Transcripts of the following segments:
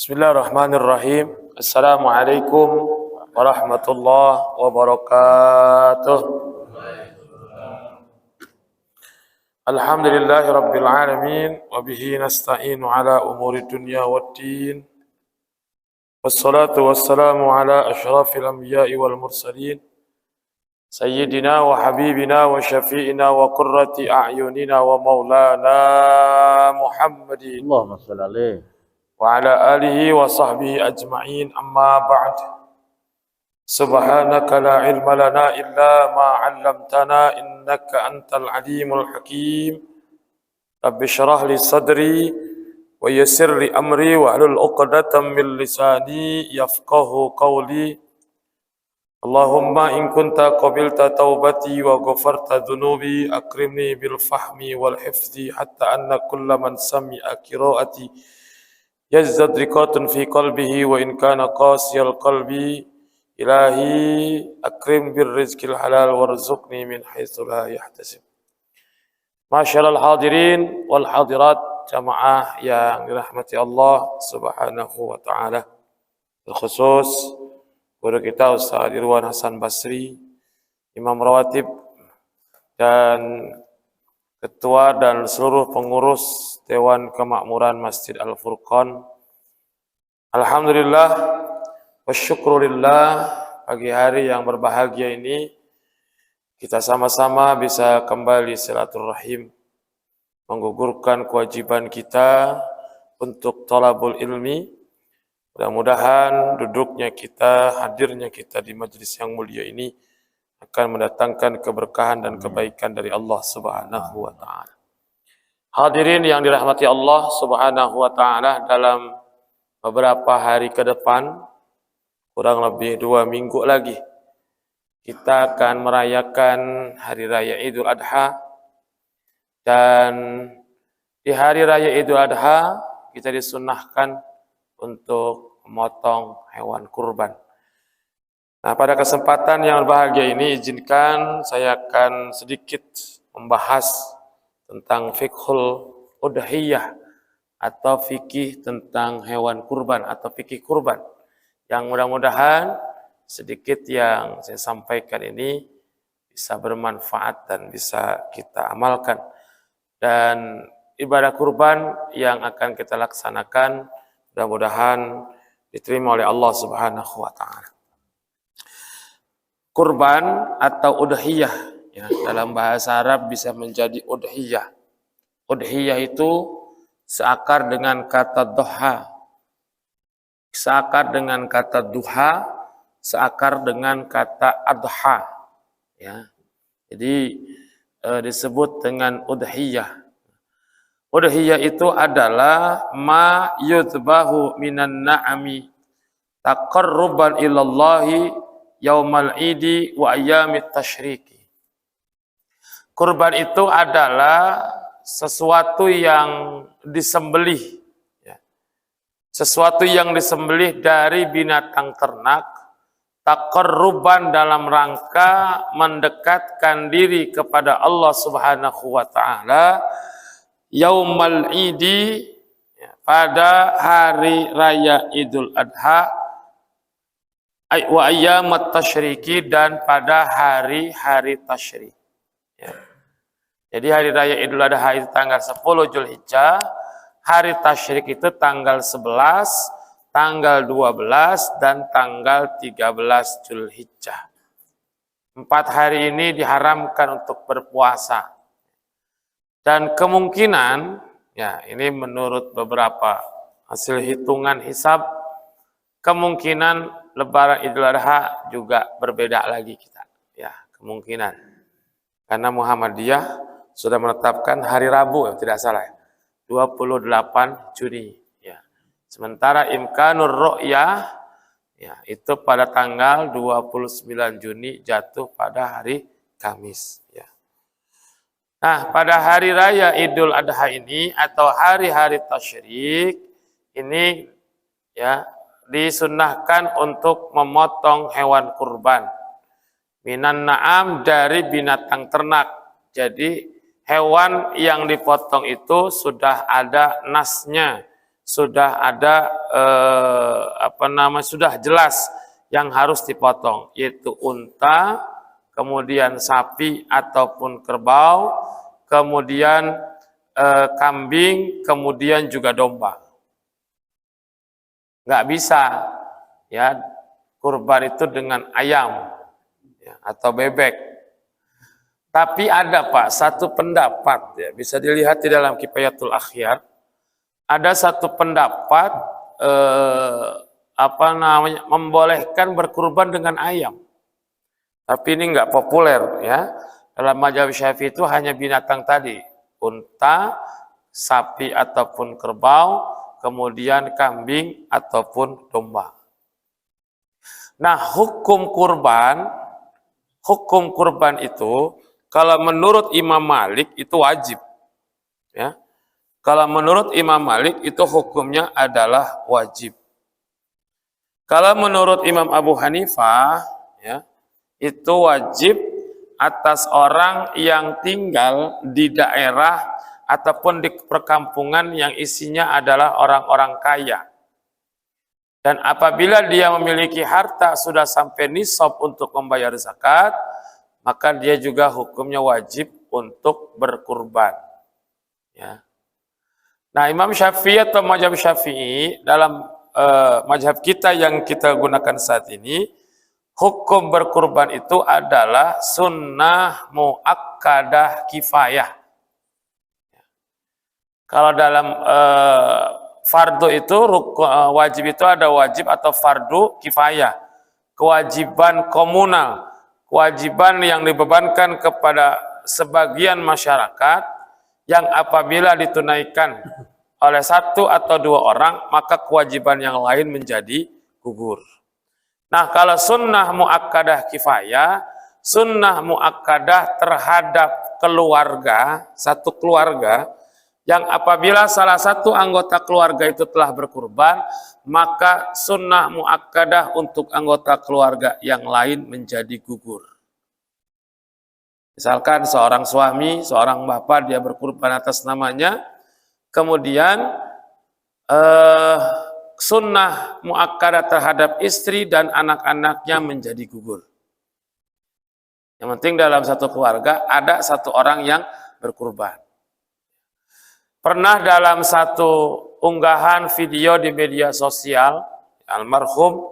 Bismillahirrahmanirrahim. Assalamualaikum warahmatullahi wabarakatuh. Alhamdulillahi rabbil alamin wa bihi nasta'inu ala umuri dunya waddin. Wassalatu wassalamu ala asyrafil anbiya'i wal mursalin sayyidina wa habibina wa syafi'ina wa qurrati a'yunina wa maulana Muhammadin Allahumma shalli alaihi wa ala alihi wa sahbihi ajma'in, amma ba'd. Subhanaka la ilma lana illa ma 'allamtana innaka antal alimul hakim. Rabbi shrah li sadri wa yassir li amri wa hlul 'uqdatam min lisani yafqahu qawli. Allahumma in kunta qabilta taubati wa ghafarta dhunubi akrimni bil fahmi wal hifzi hatta anna kulla man sami'a qiraati yazdad riqatun fi qalbihi wa in kana qasiyal qalbi. Ilahi akrim bir rizqil halal warzuqni min haitsu la yahtasib. Masyaallah hadirin wal hadirat, jamaah yang dirahmati Allah Subhanahu wa taala. Terkhusus guru kita Ustaz Irwan Hasan Basri, Imam Rawatib dan Ketua dan seluruh pengurus Dewan Kemakmuran Masjid Al-Furqan. Alhamdulillah wa syukurillah, pagi hari yang berbahagia ini kita sama-sama bisa kembali silaturahim, menggugurkan kewajiban kita untuk thalabul ilmi. Mudah-mudahan duduknya kita, hadirnya kita di majelis yang mulia ini akan mendatangkan keberkahan dan kebaikan dari Allah Subhanahu wa taala. Hadirin yang dirahmati Allah Subhanahu wa taala, dalam beberapa hari ke depan, kurang lebih 2 minggu lagi, kita akan merayakan Hari Raya Idul Adha. Dan di Hari Raya Idul Adha kita disunnahkan untuk memotong hewan kurban. Nah, pada kesempatan yang berbahagia ini, izinkan saya akan sedikit membahas tentang fiqhul udhiyah atau fikih tentang hewan kurban atau fikih kurban, yang mudah-mudahan sedikit yang saya sampaikan ini bisa bermanfaat dan bisa kita amalkan. Dan ibadah kurban yang akan kita laksanakan mudah-mudahan diterima oleh Allah Subhanahu wa taala. Kurban atau udhiyah, ya, dalam bahasa Arab bisa menjadi udhiyah. Udhiyah itu seakar dengan kata duha, seakar dengan kata duha, seakar dengan kata adha, ya. Jadi disebut dengan udhiyah. Udhiyah itu adalah ma yudbahu minan na'ami taqarruban ilallahi yaumal idi wa ayyamit tasyriki. Kurban itu adalah sesuatu yang disembelih, ya. Sesuatu yang disembelih dari binatang ternak, taqarruban dalam rangka mendekatkan diri kepada Allah Subhanahu wa taala, yaumal idi, ya, pada hari raya Idul Adha, wa ayyamat tasyriki, dan pada hari-hari tasyrik, ya. Jadi hari raya Idul Adha itu tanggal 10 Zulhijjah, hari tasyrik itu tanggal 11, tanggal 12, dan tanggal 13 Zulhijjah. 4 hari ini diharamkan untuk berpuasa. Dan kemungkinan, ya, ini menurut beberapa hasil hitungan hisab, kemungkinan Lebaran Idul Adha juga berbeda lagi kita, ya, kemungkinan. Karena Muhammadiyah sudah menetapkan hari Rabu, ya, tidak salah, 28 Juni, ya. Sementara imkanur ru'yah, ya, itu pada tanggal 29 Juni jatuh pada hari Kamis, ya. Nah, pada hari raya Idul Adha ini atau hari-hari tasyrik ini, ya, disunnahkan untuk memotong hewan kurban minan na'am, dari binatang ternak. Jadi hewan yang dipotong itu sudah ada nasnya, sudah ada sudah jelas yang harus dipotong, yaitu unta, kemudian sapi ataupun kerbau, kemudian kambing, kemudian juga domba. Nggak bisa ya kurban itu dengan ayam ya, atau bebek. Tapi ada Pak satu pendapat ya, bisa dilihat di dalam Kifayatul Akhyar. Ada satu pendapat membolehkan berkurban dengan ayam. Tapi ini nggak populer ya. Dalam mazhab Syafi'i itu hanya binatang tadi, unta, sapi ataupun kerbau, kemudian kambing ataupun domba. Nah, hukum kurban itu kalau menurut Imam Malik itu wajib. Ya. Kalau menurut Imam Malik itu hukumnya adalah wajib. Kalau menurut Imam Abu Hanifah ya, itu wajib atas orang yang tinggal di daerah ataupun di perkampungan yang isinya adalah orang-orang kaya. Dan apabila dia memiliki harta sudah sampai nisab untuk membayar zakat, maka dia juga hukumnya wajib untuk berkurban. Ya. Nah, Imam Syafi'i atau mazhab Syafi'i dalam mazhab kita yang kita gunakan saat ini, hukum berkurban itu adalah sunnah muakkadah kifayah. Kalau dalam fardu itu wajib itu ada wajib atau fardu kifayah, kewajiban komunal, kewajiban yang dibebankan kepada sebagian masyarakat yang apabila ditunaikan oleh satu atau dua orang maka kewajiban yang lain menjadi gugur. Nah, kalau sunnah muakkadah kifayah, sunnah muakkadah terhadap keluarga, satu keluarga yang apabila salah satu anggota keluarga itu telah berkurban, maka sunnah muakkadah untuk anggota keluarga yang lain menjadi gugur. Misalkan seorang suami, seorang bapak dia berkurban atas namanya, kemudian sunnah muakkadah terhadap istri dan anak-anaknya menjadi gugur. Yang penting dalam satu keluarga ada satu orang yang berkurban. Pernah dalam satu unggahan video di media sosial, almarhum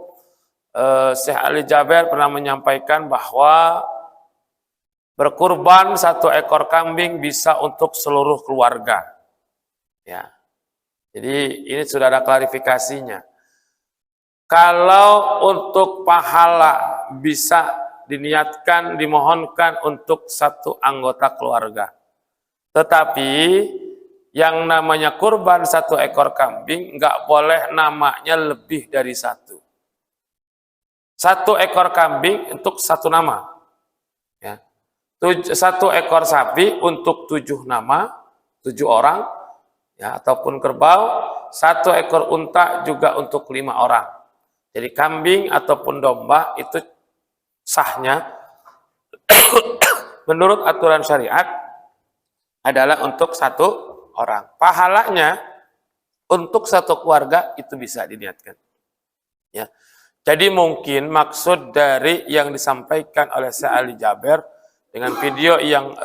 Syekh Ali Jaber pernah menyampaikan bahwa berkurban satu ekor kambing bisa untuk seluruh keluarga. Ya. Jadi ini sudah ada klarifikasinya. Kalau untuk pahala bisa diniatkan, dimohonkan untuk satu anggota keluarga. Tetapi yang namanya kurban satu ekor kambing nggak boleh namanya lebih dari satu. Satu ekor kambing untuk satu nama. Ya. Satu ekor sapi untuk 7 nama, 7 orang, ya, ataupun kerbau. Satu ekor unta juga untuk 5 orang. Jadi kambing ataupun domba itu sahnya menurut aturan syariat adalah untuk satu orang. Pahalanya untuk satu keluarga itu bisa diniatkan. Ya. Jadi mungkin maksud dari yang disampaikan oleh Syekh Ali Jaber dengan video yang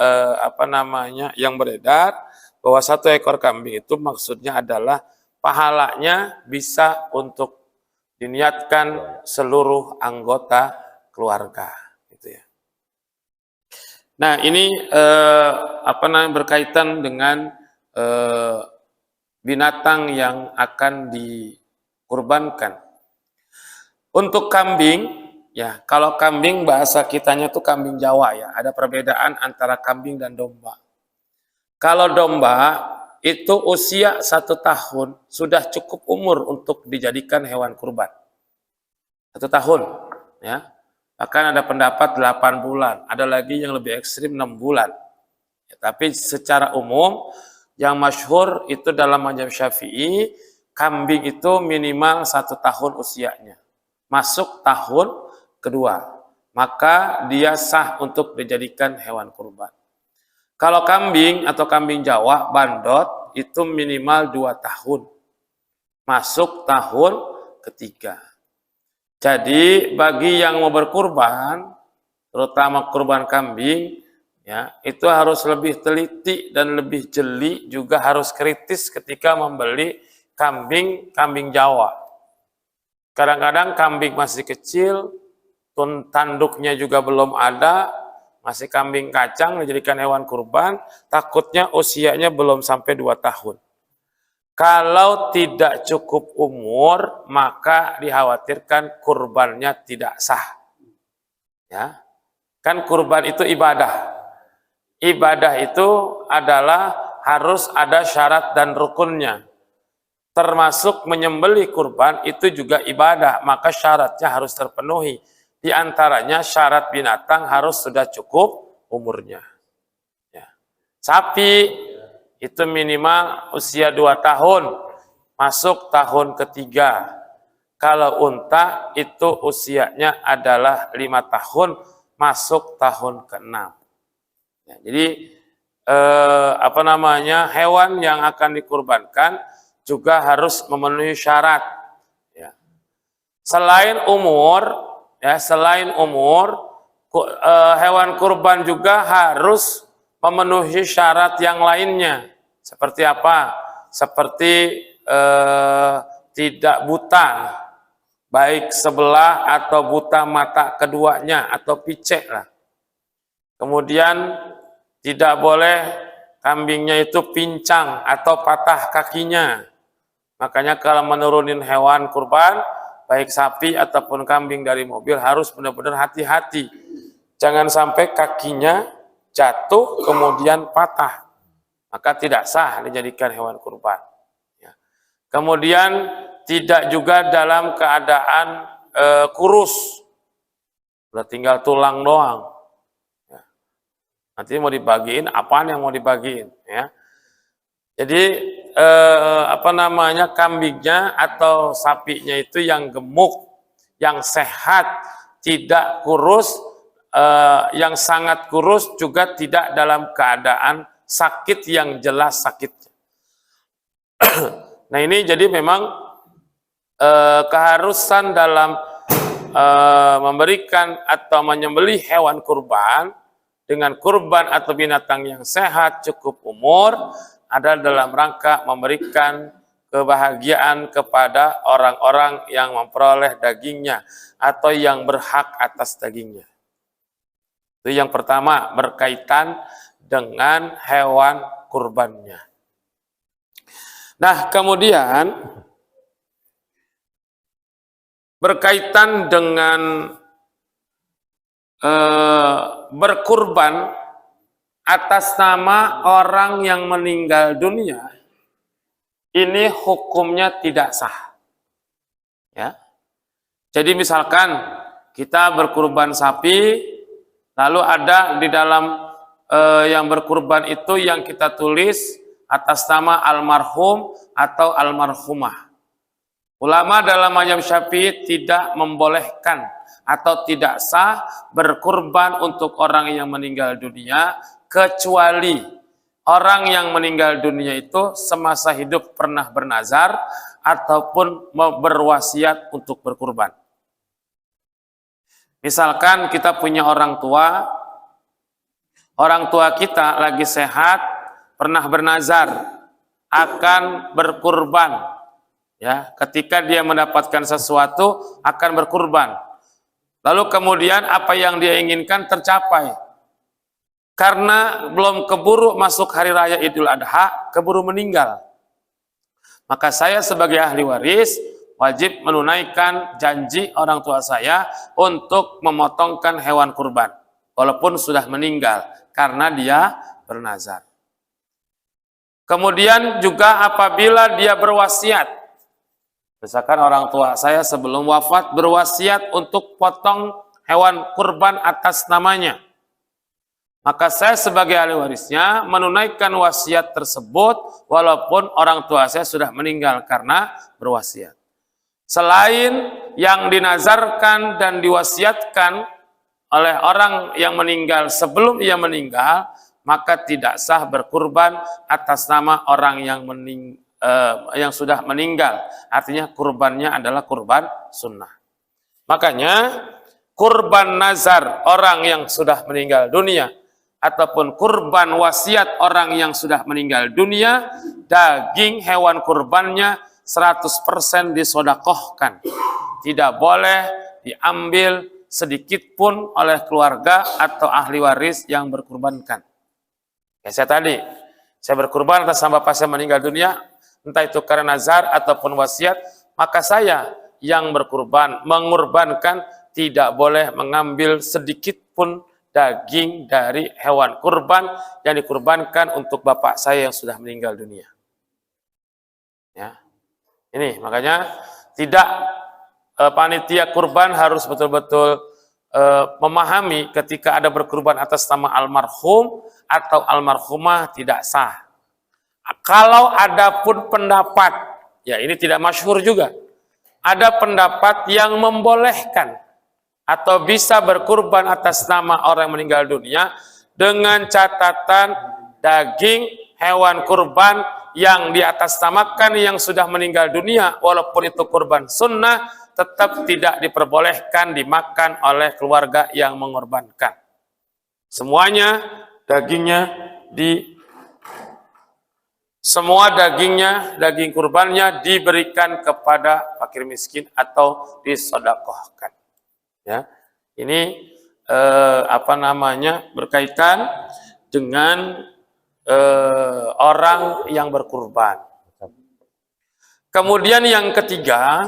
yang beredar bahwa satu ekor kambing itu maksudnya adalah pahalanya bisa untuk diniatkan seluruh anggota keluarga, gitu ya. Nah, ini berkaitan dengan binatang yang akan dikurbankan. Untuk kambing, ya, kalau kambing bahasa kitanya tuh kambing Jawa ya, ada perbedaan antara kambing dan domba. Kalau domba itu usia 1 tahun sudah cukup umur untuk dijadikan hewan kurban. 1 tahun, ya. Bahkan ada pendapat 8 bulan, ada lagi yang lebih ekstrim 6 bulan. Ya, tapi secara umum yang masyhur itu dalam mazhab Syafi'i, kambing itu minimal 1 tahun usianya. Masuk tahun kedua, maka dia sah untuk dijadikan hewan kurban. Kalau kambing atau kambing Jawa, bandot, itu minimal 2 tahun. masuk tahun ketiga. Jadi bagi yang mau berkurban, terutama kurban kambing, ya, itu harus lebih teliti dan lebih jeli, juga harus kritis ketika membeli kambing Jawa. Kadang-kadang kambing masih kecil, tanduknya juga belum ada, masih kambing kacang dijadikan hewan kurban, takutnya usianya belum sampai 2 tahun. Kalau tidak cukup umur, maka dikhawatirkan kurbannya tidak sah. Ya, kan kurban itu ibadah. Ibadah itu adalah harus ada syarat dan rukunnya. Termasuk menyembelih kurban itu juga ibadah, maka syaratnya harus terpenuhi. Di antaranya syarat binatang harus sudah cukup umurnya. Ya. Sapi itu minimal usia 2 tahun, masuk tahun ketiga. Kalau unta itu usianya adalah 5 tahun, masuk tahun ke-6. Ya, jadi hewan yang akan dikurbankan juga harus memenuhi syarat. Ya. Selain umur, hewan kurban juga harus memenuhi syarat yang lainnya. Seperti apa? Seperti tidak buta, baik sebelah atau buta mata keduanya, atau picek lah. Kemudian tidak boleh kambingnya itu pincang atau patah kakinya. Makanya kalau menurunin hewan kurban, baik sapi ataupun kambing dari mobil, harus benar-benar hati-hati. Jangan sampai kakinya jatuh kemudian patah, maka tidak sah dijadikan hewan kurban. Ya. Kemudian tidak juga dalam keadaan kurus, udah tinggal tulang doang. Ya. Nanti mau dibagiin, apaan yang mau dibagiin? Ya. Jadi kambingnya atau sapinya itu yang gemuk, yang sehat, tidak kurus. Yang sangat kurus juga tidak dalam keadaan sakit yang jelas sakitnya. Nah ini jadi memang keharusan dalam memberikan atau menyembelih hewan kurban dengan kurban atau binatang yang sehat cukup umur adalah dalam rangka memberikan kebahagiaan kepada orang-orang yang memperoleh dagingnya atau yang berhak atas dagingnya. Itu yang pertama, berkaitan dengan hewan kurbannya. Nah, kemudian berkaitan dengan berkurban atas nama orang yang meninggal dunia, ini hukumnya tidak sah. Ya. Jadi misalkan kita berkurban sapi, lalu ada di dalam yang berkurban itu yang kita tulis atas nama almarhum atau almarhumah. Ulama dalam mazhab Syafi'i tidak membolehkan atau tidak sah berkurban untuk orang yang meninggal dunia, kecuali orang yang meninggal dunia itu semasa hidup pernah bernazar ataupun berwasiat untuk berkurban. Misalkan kita punya orang tua kita lagi sehat, pernah bernazar akan berkurban. Ya, ketika dia mendapatkan sesuatu akan berkurban. Lalu kemudian apa yang dia inginkan tercapai. Karena belum keburu masuk hari raya Idul Adha, keburu meninggal. Maka saya sebagai ahli waris wajib menunaikan janji orang tua saya untuk memotongkan hewan kurban, walaupun sudah meninggal, karena dia bernazar. Kemudian juga apabila dia berwasiat, misalkan orang tua saya sebelum wafat berwasiat untuk potong hewan kurban atas namanya, maka saya sebagai ahli warisnya menunaikan wasiat tersebut walaupun orang tua saya sudah meninggal karena berwasiat. Selain yang dinazarkan dan diwasiatkan oleh orang yang meninggal sebelum ia meninggal, maka tidak sah berkurban atas nama orang yang yang sudah meninggal. Artinya kurbannya adalah kurban sunnah. Makanya kurban nazar orang yang sudah meninggal dunia ataupun kurban wasiat orang yang sudah meninggal dunia, daging hewan kurbannya 100% disodakohkan. Tidak boleh diambil sedikit pun oleh keluarga atau ahli waris yang berkurbankan. Ya, saya berkurban atas nama bapak saya meninggal dunia, entah itu karena nazar ataupun wasiat, maka saya yang berkurban, mengurbankan, tidak boleh mengambil sedikit pun daging dari hewan kurban yang dikurbankan untuk bapak saya yang sudah meninggal dunia. Ya. Ini makanya tidak panitia kurban harus betul-betul memahami ketika ada berkurban atas nama almarhum atau almarhumah tidak sah. Kalau ada pun pendapat, ya ini tidak masyhur juga, ada pendapat yang membolehkan atau bisa berkurban atas nama orang yang meninggal dunia dengan catatan daging hewan kurban yang diatasnamakan yang sudah meninggal dunia, walaupun itu kurban sunnah, tetap tidak diperbolehkan dimakan oleh keluarga yang mengorbankan. Semuanya dagingnya daging kurbannya diberikan kepada fakir miskin atau disodakohkan. Ya, ini berkaitan dengan orang yang berkurban. Kemudian yang ketiga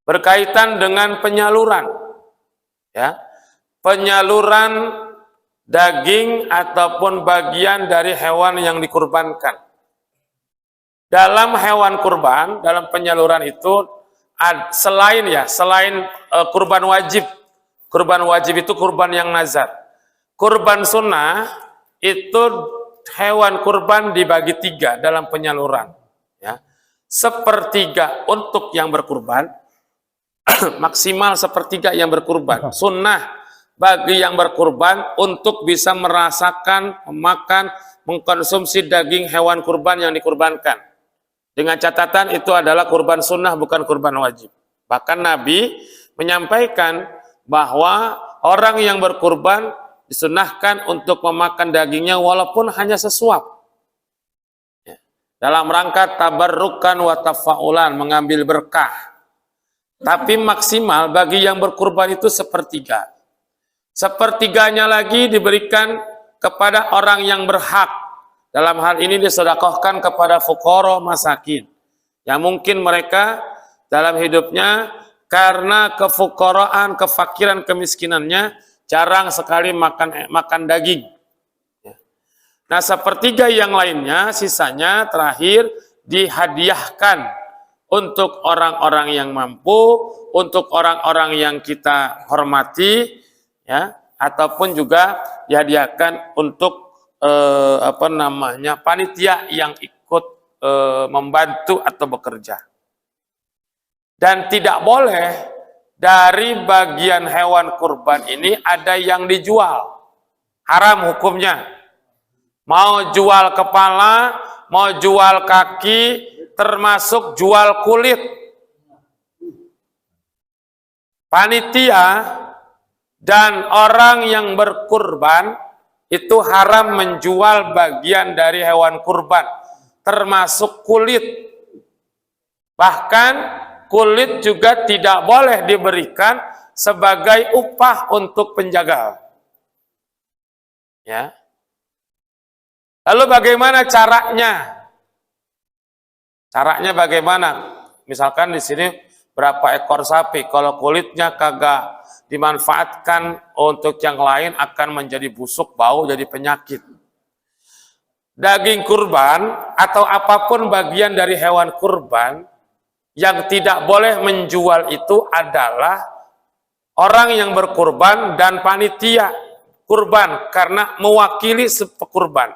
berkaitan dengan penyaluran, ya, penyaluran daging ataupun bagian dari hewan yang dikurbankan. Dalam hewan kurban, dalam penyaluran itu selain kurban wajib itu kurban yang nazar. Kurban sunnah itu hewan kurban dibagi 3 dalam penyaluran. Ya. 1/3 untuk yang berkurban, maksimal 1/3 yang berkurban. Sunnah bagi yang berkurban untuk bisa merasakan, memakan, mengkonsumsi daging hewan kurban yang dikurbankan. Dengan catatan itu adalah kurban sunnah, bukan kurban wajib. Bahkan Nabi menyampaikan bahwa orang yang berkurban disunahkan untuk memakan dagingnya walaupun hanya sesuap. Ya. Dalam rangka tabarrukan wa tafaulan, mengambil berkah. Tapi maksimal bagi yang berkurban itu 1/3. 1/3-nya lagi diberikan kepada orang yang berhak. Dalam hal ini disedekahkan kepada fuqara masakin. Yang mungkin mereka dalam hidupnya karena kefuqaraan, kefakiran, kemiskinannya jarang sekali makan daging. Nah, 1/3 yang lainnya, sisanya terakhir dihadiahkan untuk orang-orang yang mampu, untuk orang-orang yang kita hormati, ya, ataupun juga dihadiahkan untuk panitia yang ikut membantu atau bekerja. Dan tidak boleh dari bagian hewan kurban ini ada yang dijual. Haram hukumnya. Mau jual kepala, mau jual kaki, termasuk jual kulit. Panitia dan orang yang berkurban itu haram menjual bagian dari hewan kurban, termasuk kulit. Bahkan kulit juga tidak boleh diberikan sebagai upah untuk penjagal. Ya. Lalu bagaimana caranya? Caranya bagaimana? Misalkan di sini berapa ekor sapi, kalau kulitnya kagak dimanfaatkan untuk yang lain akan menjadi busuk, bau, jadi penyakit. Daging kurban atau apapun bagian dari hewan kurban yang tidak boleh menjual itu adalah orang yang berkurban dan panitia kurban karena mewakili pekurban.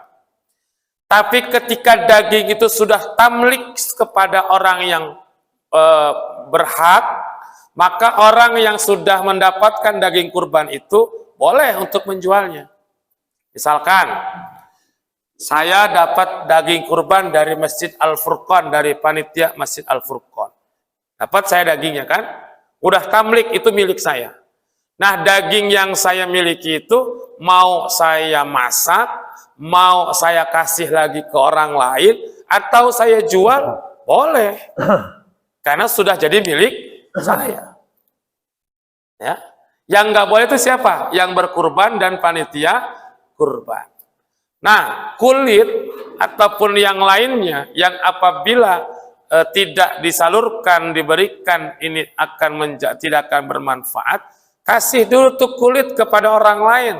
Tapi ketika daging itu sudah tamlik kepada orang yang berhak, maka orang yang sudah mendapatkan daging kurban itu boleh untuk menjualnya. Misalkan Saya dapat daging kurban dari Masjid Al-Furqan, dari panitia Masjid Al-Furqan. Dapat saya dagingnya kan? Udah tamlik, itu milik saya. Nah, daging yang saya miliki itu mau saya masak, mau saya kasih lagi ke orang lain, atau saya jual, boleh. Karena sudah jadi milik saya. Ya. Yang nggak boleh itu siapa? Yang berkurban dan panitia kurban. Nah, kulit ataupun yang lainnya yang apabila tidak disalurkan, diberikan, ini akan tidak akan bermanfaat, kasih dulu tuh kulit kepada orang lain.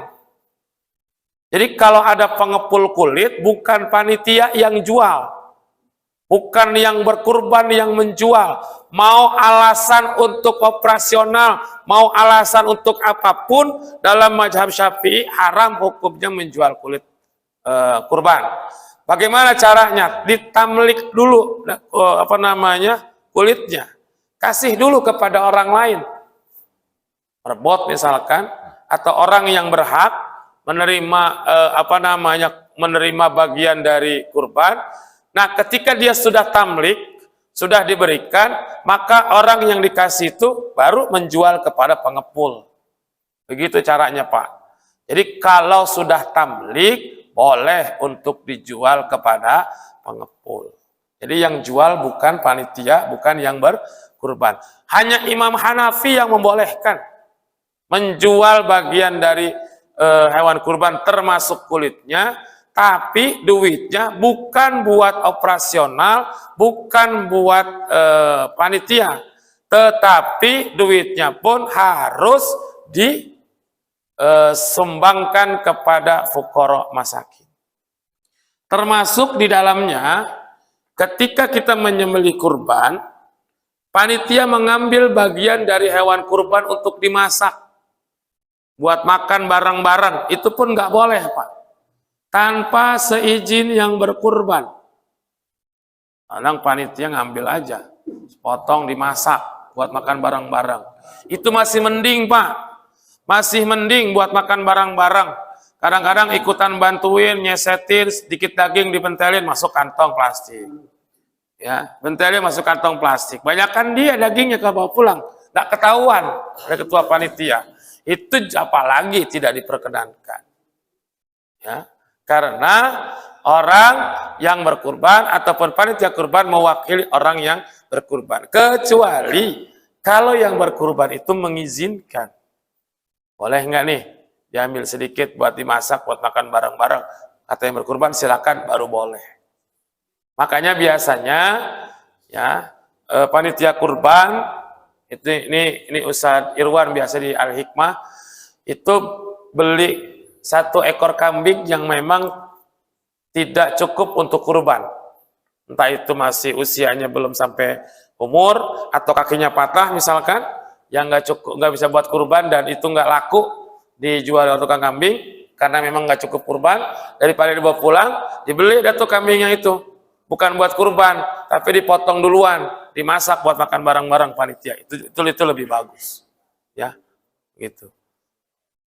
Jadi kalau ada pengepul kulit, bukan panitia yang jual, bukan yang berkurban yang menjual. Mau alasan untuk operasional, mau alasan untuk apapun, dalam mazhab Syafi'i haram hukumnya menjual kulit kurban. Bagaimana caranya? Ditamlik dulu kulitnya, kasih dulu kepada orang lain, perbot misalkan, atau orang yang berhak menerima menerima bagian dari kurban. Nah, ketika dia sudah tamlik, sudah diberikan, maka orang yang dikasih itu baru menjual kepada pengepul. Begitu caranya, Pak. Jadi kalau sudah tamlik, boleh untuk dijual kepada pengepul. Jadi yang jual bukan panitia, bukan yang berkurban. Hanya Imam Hanafi yang membolehkan menjual bagian dari hewan kurban termasuk kulitnya, tapi duitnya bukan buat operasional, bukan buat panitia, tetapi duitnya pun harus disumbangkan kepada fuqara masakin. Termasuk di dalamnya, ketika kita menyembelih kurban, panitia mengambil bagian dari hewan kurban untuk dimasak, buat makan bareng-bareng, itu pun nggak boleh, Pak, tanpa seizin yang berkurban. Kadang panitia ngambil aja, potong dimasak buat makan bareng-bareng. Itu masih mending, Pak, masih mending buat makan bareng-bareng. Kadang-kadang ikutan bantuin, nyesetin sedikit daging, dipentelin masuk kantong plastik. Ya, bentelin masuk kantong plastik. Banyakan dia dagingnya ke bawa pulang, nggak ketahuan oleh ketua panitia. Itu apalagi tidak diperkenankan. Ya, karena orang yang berkurban ataupun panitia kurban mewakili orang yang berkurban. Kecuali kalau yang berkurban itu mengizinkan. Boleh nggak nih diambil sedikit buat dimasak, buat makan bareng-bareng. Kata yang berkurban silakan, baru boleh. Makanya biasanya ya panitia kurban ini Ustadz Irwan biasa di Al-Hikmah itu beli 1 ekor kambing yang memang tidak cukup untuk kurban. Entah itu masih usianya belum sampai umur atau kakinya patah misalkan, yang nggak cukup, nggak bisa buat kurban dan itu nggak laku dijual oleh tukang kambing karena memang nggak cukup kurban, daripada dibawa pulang dibeli dah tuh kambingnya itu, bukan buat kurban tapi dipotong duluan, dimasak buat makan bareng-bareng panitia. Itu lebih bagus, ya, gitu.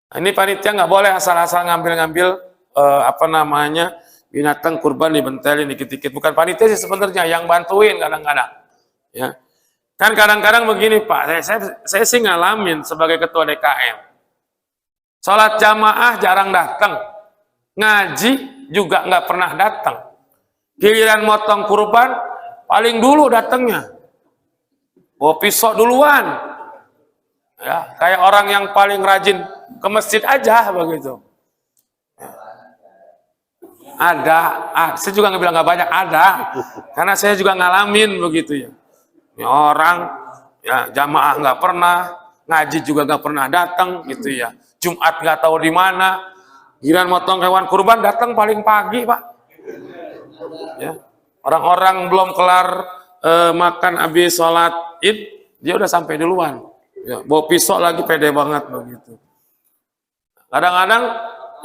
Nah, ini panitia nggak boleh asal-asal ngambil-ngambil binatang kurban dibentelin dikit-dikit. Bukan panitia sih sebenarnya, yang bantuin kadang-kadang. Ya, kan kadang-kadang begini, Pak. Saya sih ngalamin sebagai ketua DKM. Sholat jamaah jarang datang, ngaji juga nggak pernah datang. Giliran motong kurban paling dulu datangnya, bawa pisau duluan, ya, kayak orang yang paling rajin ke masjid aja begitu. Ada, saya juga nggak bilang nggak banyak, ada, karena saya juga ngalamin begitu ya. Ini orang ya jamaah nggak pernah, ngaji juga nggak pernah datang gitu ya. Jumat nggak tahu di mana, giliran motong hewan kurban datang paling pagi, Pak. Ya, orang-orang belum kelar makan habis sholat id, dia udah sampai duluan. Ya, bawa pisau lagi, pede banget begitu. Kadang-kadang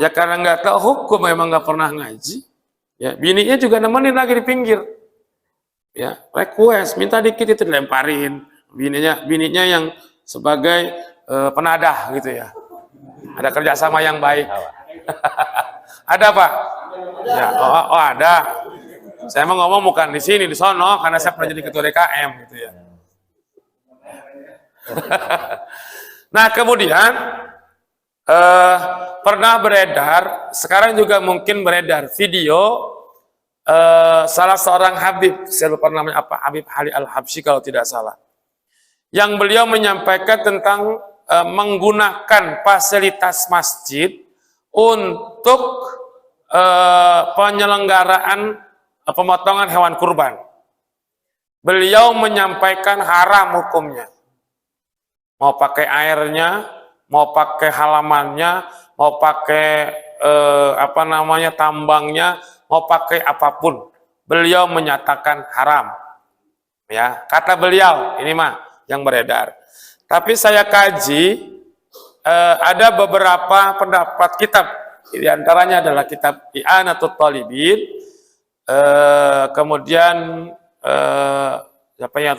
ya karena nggak tahu hukum, memang nggak pernah ngaji. Ya, bininya juga nemenin lagi di pinggir. Ya, request minta dikit itu dilemparin. Bininya yang sebagai penadah gitu ya. Ada kerjasama yang baik. Ada, Pak. Ya, oh ada. Saya mau ngomong bukan di sini, di sono, karena saya pernah jadi ketua DKM gitu ya. Nah kemudian pernah beredar, sekarang juga mungkin beredar video salah seorang Habib, saya lupa namanya apa, Habib Ali Al-Habsyi kalau tidak salah, yang beliau menyampaikan tentang menggunakan fasilitas masjid untuk penyelenggaraan pemotongan hewan kurban. Beliau menyampaikan haram hukumnya. Mau pakai airnya, mau pakai halamannya, mau pakai tambangnya, mau pakai apapun. Beliau menyatakan haram. Ya, kata beliau, ini mah yang beredar. Tapi saya kaji, ada beberapa pendapat kitab, di antaranya adalah kitab I'anatul Talibin, kemudian siapa yang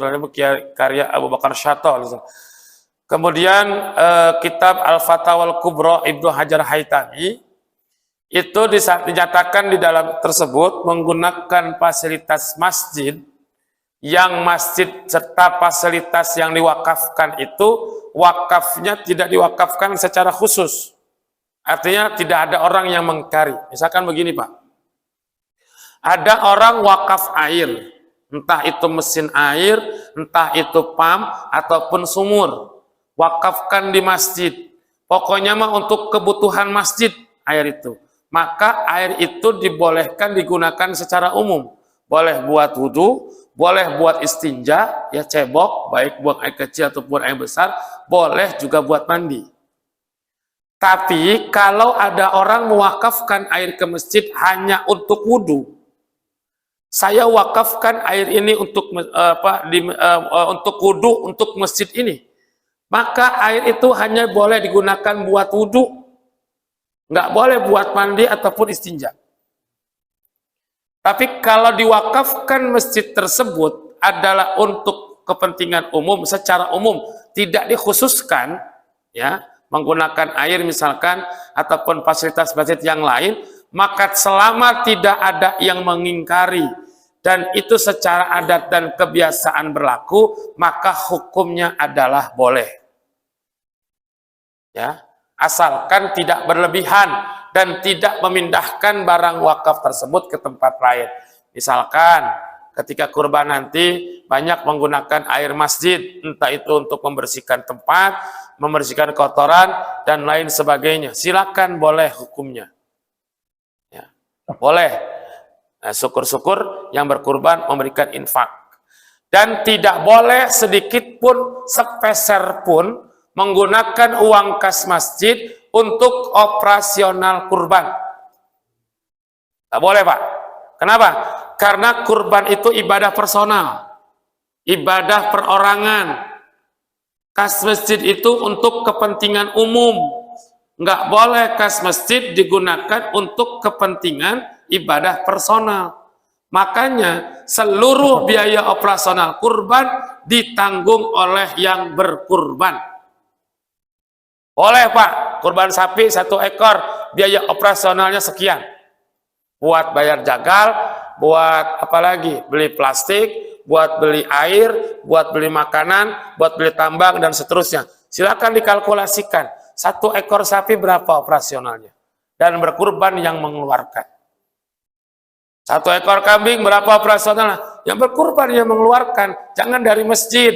karya Abu Bakar Syato, kemudian kitab Al-Fatawal Kubro Ibnu Hajar Haytami, itu dinyatakan di dalam tersebut menggunakan fasilitas masjid, yang masjid serta fasilitas yang diwakafkan itu wakafnya tidak diwakafkan secara khusus. Artinya tidak ada orang yang mengingkari. Misalkan begini Pak, ada orang wakaf air, entah itu mesin air, entah itu pam ataupun sumur, wakafkan di masjid. Pokoknya mah untuk kebutuhan masjid air itu. Maka air itu dibolehkan digunakan secara umum. Boleh buat wudhu, boleh buat istinja, ya cebok, baik buang air kecil ataupun air besar, boleh juga buat mandi. Tapi kalau ada orang mewakafkan air ke masjid hanya untuk wudhu, saya wakafkan air ini untuk untuk wudhu untuk masjid ini, maka air itu hanya boleh digunakan buat wudhu, nggak boleh buat mandi ataupun istinja. Tapi kalau diwakafkan masjid tersebut adalah untuk kepentingan umum, secara umum, tidak dikhususkan, ya, menggunakan air misalkan, ataupun fasilitas masjid yang lain, maka selama tidak ada yang mengingkari, dan itu secara adat dan kebiasaan berlaku, maka hukumnya adalah boleh. Ya, asalkan tidak berlebihan, dan tidak memindahkan barang wakaf tersebut ke tempat lain. Misalkan ketika kurban nanti banyak menggunakan air masjid, entah itu untuk membersihkan tempat, membersihkan kotoran, dan lain sebagainya. Silakan, boleh hukumnya. Ya, boleh. Nah, syukur-syukur yang berkurban memberikan infak. Dan tidak boleh sedikit pun, sepeser pun, menggunakan uang kas masjid untuk operasional kurban. Tak boleh Pak. Kenapa? Karena kurban itu ibadah personal, ibadah perorangan. Kas masjid itu untuk kepentingan umum. Nggak boleh kas masjid digunakan untuk kepentingan ibadah personal. Makanya seluruh biaya operasional kurban ditanggung oleh yang berkurban. Boleh Pak, kurban sapi 1 ekor, biaya operasionalnya sekian. Buat bayar jagal, buat apa lagi? Beli plastik, buat beli air, buat beli makanan, buat beli tambang, dan seterusnya. Silakan dikalkulasikan, 1 ekor sapi berapa operasionalnya. Dan berkurban yang mengeluarkan. 1 ekor kambing berapa operasionalnya? Yang berkurban yang mengeluarkan, jangan dari masjid.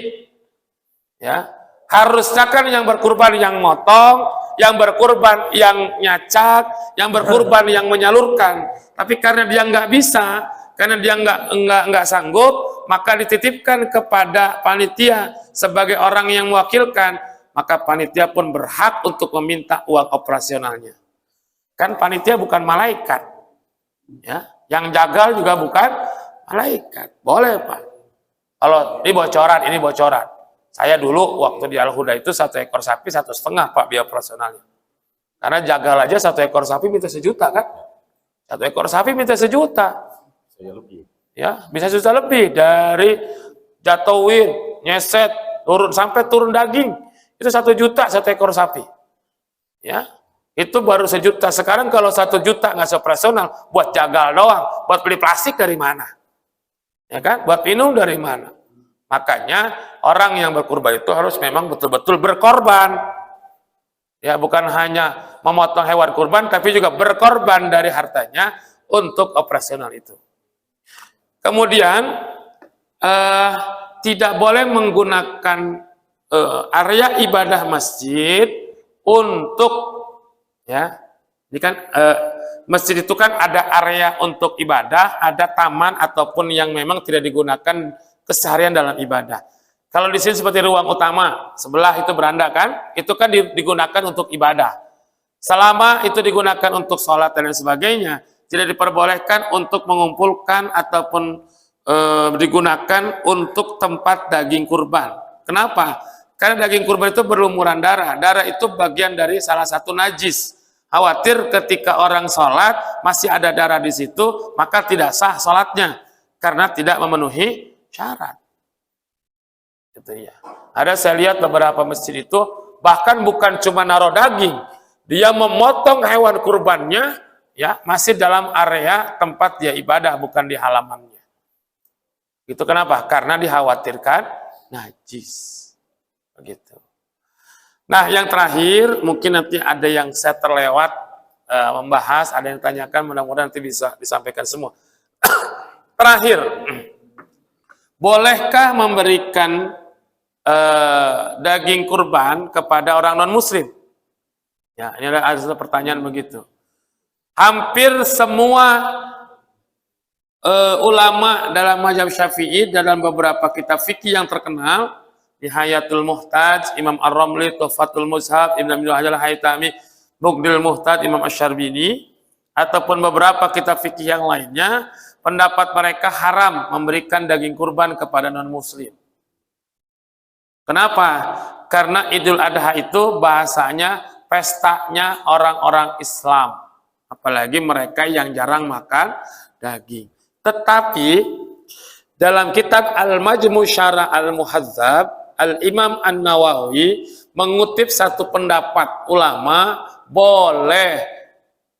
Ya. Harusnya kan yang berkurban yang motong, yang berkurban yang nyacak, yang berkurban yang menyalurkan. Tapi karena dia nggak bisa, karena dia nggak sanggup, maka dititipkan kepada panitia sebagai orang yang mewakilkan. Maka panitia pun berhak untuk meminta uang operasionalnya. Kan panitia bukan malaikat, ya. Yang jagal juga bukan malaikat. Boleh Pak. Kalau ini bocoran. Saya dulu waktu di Al-Huda itu 1 ekor sapi 1,5 Pak biaya operasionalnya. Karena jagal aja 1 ekor sapi minta 1 juta kan? 1 ekor sapi minta 1 juta. Ya, bisa 1 juta lebih dari jatuhin, nyeset, turun sampai turun daging. Itu 1 juta 1 ekor sapi. Ya. Itu baru 1 juta. Sekarang kalau 1 juta nggak operasional, buat jagal doang, buat beli plastik dari mana? Ya kan? Buat minum dari mana? Makanya orang yang berkurban itu harus memang betul-betul berkorban. Ya, bukan hanya memotong hewan kurban, tapi juga berkorban dari hartanya untuk operasional itu. Kemudian tidak boleh menggunakan area ibadah masjid untuk, ya, ini kan masjid itu kan ada area untuk ibadah, ada taman ataupun yang memang tidak digunakan keseharian dalam ibadah. Kalau di sini seperti ruang utama, sebelah itu beranda kan, itu kan digunakan untuk ibadah. Selama itu digunakan untuk sholat dan lain sebagainya, tidak diperbolehkan untuk mengumpulkan ataupun digunakan untuk tempat daging kurban. Kenapa? Karena daging kurban itu berlumuran darah. Darah itu bagian dari salah satu najis. Khawatir ketika orang sholat masih ada darah di situ, maka tidak sah sholatnya karena tidak memenuhi syarat. Gitu ya. Ada saya lihat beberapa masjid itu bahkan bukan cuma naruh daging, dia memotong hewan kurbannya, ya, masih dalam area tempat dia ibadah, bukan di halamannya. Itu kenapa? Karena dikhawatirkan najis. Begitu. Nah, yang terakhir mungkin nanti ada yang saya terlewat membahas, ada yang tanyakan, mudah-mudahan nanti bisa disampaikan semua. Terakhir, bolehkah memberikan daging kurban kepada orang non-muslim? Ya, ini ada pertanyaan begitu. Hampir semua ulama dalam mazhab Syafi'i dalam beberapa kitab fikih yang terkenal, di Hayatul Muhtaj, Imam Ar-Ramli, Tuhfatul Muzhab, Ibn Hajar Al-Haytami, Bughdil Muhtaj, Imam Asy-Syarbini, ataupun beberapa kitab fikih yang lainnya, pendapat mereka haram memberikan daging kurban kepada non-muslim. Kenapa? Karena Idul Adha itu bahasanya pestanya orang-orang Islam. Apalagi mereka yang jarang makan daging. Tetapi dalam kitab Al-Majmu' Syara' Al-Muhadzab, Al-Imam An-Nawawi mengutip satu pendapat ulama boleh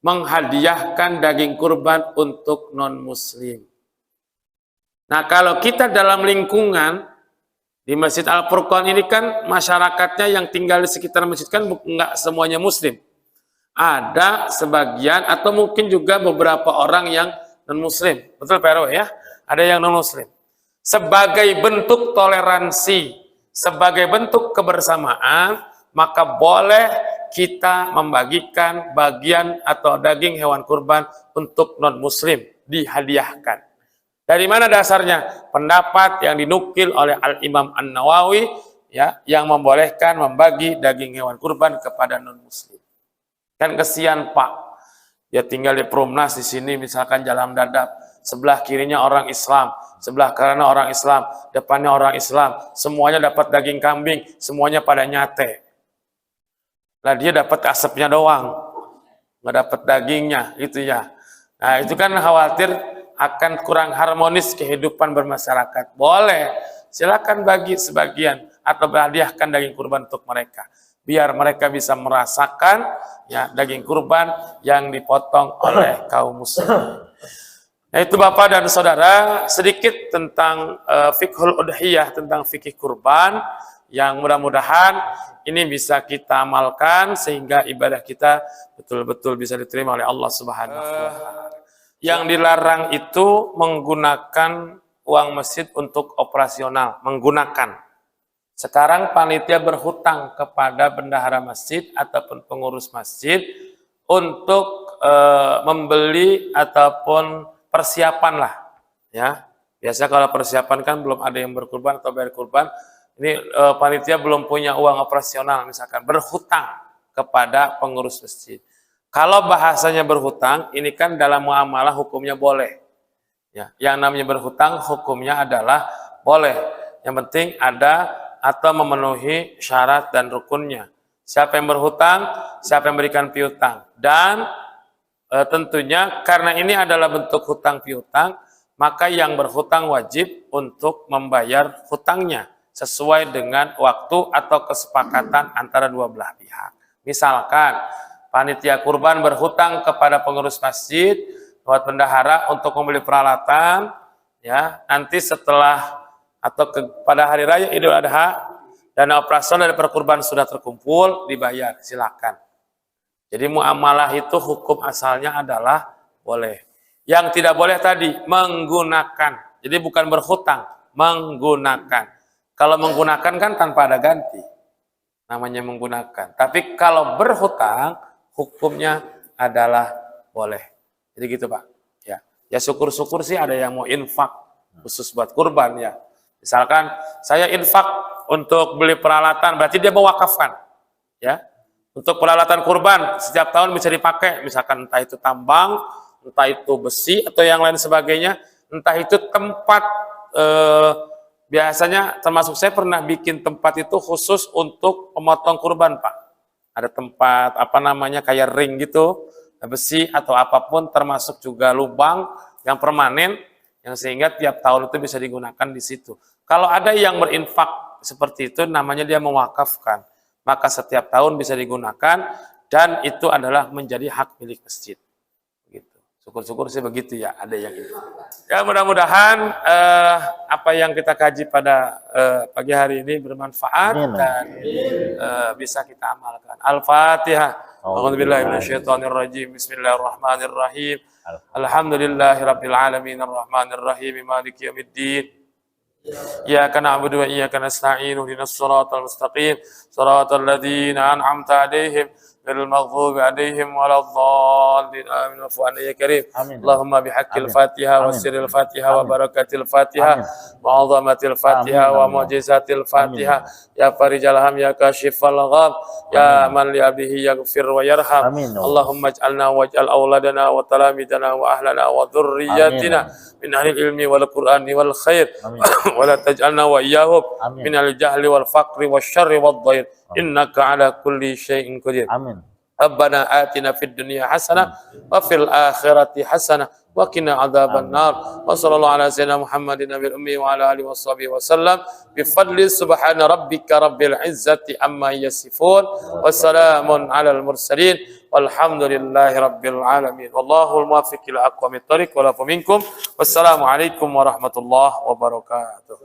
menghadiahkan daging kurban untuk non-muslim. Nah, kalau kita dalam lingkungan di Masjid Al-Furqan ini kan masyarakatnya yang tinggal di sekitar masjid kan enggak semuanya muslim. Ada sebagian atau mungkin juga beberapa orang yang non-muslim. Betul Pak Rw ya? Ada yang non-muslim. Sebagai bentuk toleransi, sebagai bentuk kebersamaan, maka boleh kita membagikan bagian atau daging hewan kurban untuk non-muslim, dihadiahkan. Dari mana dasarnya? Pendapat yang dinukil oleh Al-Imam An-Nawawi, ya, yang membolehkan membagi daging hewan kurban kepada non-muslim. Kan kesian Pak, dia tinggal di Perumnas di sini, misalkan Jalan Dadap, sebelah kirinya orang Islam, sebelah kanan orang Islam, depannya orang Islam, semuanya dapat daging kambing, semuanya pada nyate. Lah dia dapat asapnya doang, nggak dapat dagingnya, gitu ya. Nah itu kan khawatir akan kurang harmonis kehidupan bermasyarakat. Boleh, silakan bagi sebagian atau berhadiahkan daging kurban untuk mereka, biar mereka bisa merasakan, ya, daging kurban yang dipotong oleh kaum muslim. Nah itu Bapak dan Saudara, sedikit tentang fiqhul udhiyah, tentang fikih kurban, yang mudah-mudahan ini bisa kita amalkan sehingga ibadah kita betul-betul bisa diterima oleh Allah Subhanahu wa Ta'ala. Yang dilarang itu menggunakan uang masjid untuk operasional, menggunakan. Sekarang panitia berhutang kepada bendahara masjid ataupun pengurus masjid untuk membeli ataupun persiapan lah, ya. Biasa kalau persiapan kan belum ada yang berkurban atau bayar kurban. Ini panitia belum punya uang operasional, misalkan berhutang kepada pengurus masjid. Kalau bahasanya berhutang, ini kan dalam muamalah hukumnya boleh. Ya, yang namanya berhutang hukumnya adalah boleh. Yang penting ada atau memenuhi syarat dan rukunnya. Siapa yang berhutang, siapa yang memberikan piutang. Dan tentunya karena ini adalah bentuk hutang piutang, maka yang berhutang wajib untuk membayar hutangnya sesuai dengan waktu atau kesepakatan antara dua belah pihak. Misalkan panitia kurban berhutang kepada pengurus masjid buat bendahara untuk membeli peralatan, ya nanti setelah atau pada hari raya Idul Adha dana operasional dari perkurban sudah terkumpul dibayar, silakan. Jadi muamalah itu hukum asalnya adalah boleh. Yang tidak boleh tadi menggunakan. Jadi bukan berhutang, menggunakan. Kalau menggunakan kan tanpa ada ganti. Namanya menggunakan. Tapi kalau berhutang hukumnya adalah boleh. Jadi gitu Pak. Ya, ya syukur-syukur sih ada yang mau infak khusus buat kurban ya. Misalkan saya infak untuk beli peralatan, berarti dia mewakafkan. Ya. Untuk peralatan kurban setiap tahun bisa dipakai, misalkan entah itu tambang, entah itu besi atau yang lain sebagainya, entah itu tempat biasanya termasuk saya pernah bikin tempat itu khusus untuk pemotong kurban Pak. Ada tempat apa namanya kayak ring gitu, besi atau apapun termasuk juga lubang yang permanen yang sehingga tiap tahun itu bisa digunakan di situ. Kalau ada yang berinfak seperti itu namanya dia mewakafkan. Maka setiap tahun bisa digunakan dan itu adalah menjadi hak milik masjid. Begitu. Syukur-syukur sih begitu ya, ada yang itu. Ya mudah-mudahan apa yang kita kaji pada pagi hari ini bermanfaat dan bisa kita amalkan. Al-Fatihah. A'udzubillahi minasyaitonirrajim. Bismillahirrahmanirrahim. Alhamdulillahirabbil alamin arrahmanir rahim maliki yaumiddin. إياك نعبد وإياك نستعين اهدنا الصراط المستقيم صراط الذين أنعمت عليهم غير المغضوب عليهم ولا الضالين آمين واعف عنا يا كريم اللهم بحق الفاتحة وسر الفاتحة وبركة الفاتحة وعظمة الفاتحة ومعجزات الفاتحة يا فرج الهم يا كاشف الغم يا من لأبيه يغفر ويرحم اللهم اجعلنا واجعل أولادنا وتلاميذنا وأهلنا وذرياتنا من أهل العلم والقرآن والخير ولا تجعلنا وإياهم من الجهل والفقر والشر والضير إنك على كل شيء قدير ربنا آتنا في الدنيا حسنة وفي الآخرة حسنة وقنا عذاب النار وصلى الله على سيدنا محمد النبي الأمي وعلى آله وصحبه وسلم بفضل سبحان ربك رب العزة عما يصفون وسلام على المرسلين والحمد لله رب العالمين والله الموفق إلى أقوم الطريق والعفو منكم والسلام عليكم ورحمة الله وبركاته.